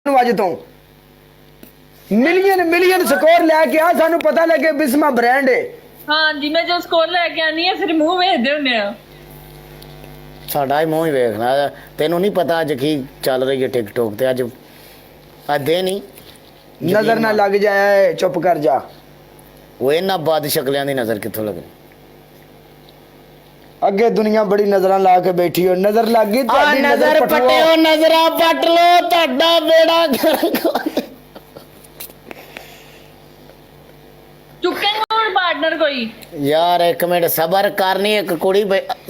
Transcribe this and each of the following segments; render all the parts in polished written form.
अज तो million million score लैके आ सानू पता लगे बिस्मा ब्रांड है। हाँ जी मैं जो स्कोर लैके आनी है फिर मुंह वेखदे हुंदे आ साडा ही मूँह ही वेखना तेनू नहीं पता अज की चल रही है टिकटॉक ते अज दे नहीं नजर ना लग जाए चुप कर जा। वो इन्ना बद शक्लियां दी नजर कित्थों लगनी अगे दुनिया बड़ी नजर ला के बैठी हो नजर लग गई तुहाडी नजर पटियो नजरा पट लो तुहाडा बेड़ा गर्क चुकेंगा हुण पार्टनर कोई यार एक मिनट सबर करनी एक कुड़ी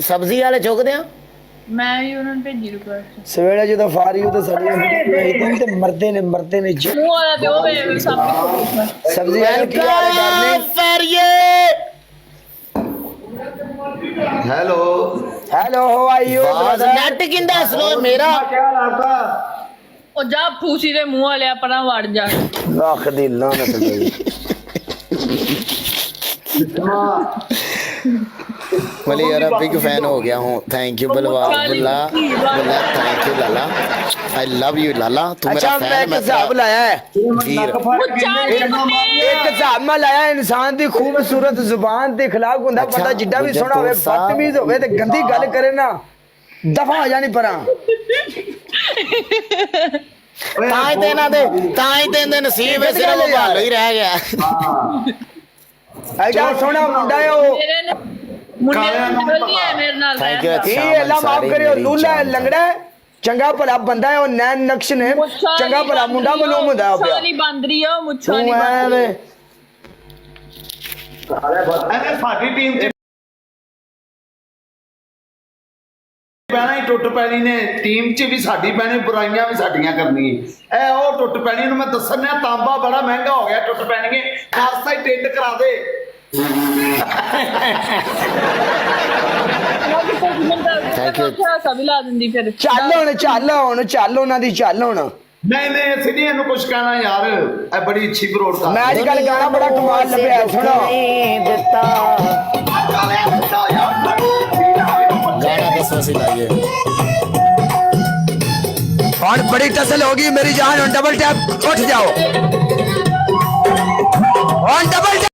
सब्जी वाले चुक दिया मैं ही उन्होंने भेजी रिक्वेस्ट सवेरे जो फारी हो तो सड़ियां ते मरदे ने मुंह वाला ते ओ वे सामने सब्जी वाले की हाल करने फरिए hello hello how are you net किंदा स्लो मेरा ओ जा फूसी दे मुंह वाले अपना वड़ जा लाख दी लानत गई वली यार बिग फैन हो गया हूँ thank you Bulla Bulla thank you Lala I love you Lala तू मेरा अच्छा मैं फैन एक हिसाब लाया है वीर एक हिसाब में लाया इंसान दी खूबसूरत जुबान ते इखलाक हुंदा अच्छा, पता जिड्डा भी गुज्जर सोना होवे दोस्त साहब। बदतमीज होवे ते गंदी गल करे ना दफा हो जानी परा ताई तेना नसीब है सिर्फ वो भालो ही रह गया ऐडा सोना मुंडा है ओ मेरे ने मुंडे नहीं है मेरे नाल Thank you, रहंदा। ये शाबाश, अल्लाह माफ सारी करे मेरी लूला है जान। लंगड़ा है चंगा भला बंदा है और नैन नक्श ने चंगा भला मुंडा मालूम हुंदा है मुच्छाली बांदरी है मुच्छाली तू बांदरी ऐ साडी टीम च पैना ही टुट पैनी ने टीम च भी साडी पैनी बुराइयां भी साडियां करनी ए ओ टुट पैनी नु मैं दसना तांबा बड़ा महंगा हो गया टुट पैनी खासा ही टेंड करा दे Thank you. सभी ला दिंदी फिर ਚੱਲ ਉਹਨਾਂ ਦੀ ਚੱਲ ਹੁਣ नहीं नहीं ऐसे नहीं इन्हू कुछ कहना यार ए बड़ी अच्छी ग्रोथ कर ਮੈਂ ਅੱਜ ਕੱਲ ਗਾਣਾ ਬੜਾ ਕਮਾਲ ਲੱਭਿਆ ਸੁਣੋ गाना दसो सी लाइए और बड़ी टसल होगी मेरी जान और डबल टैप उठ जाओ और डबल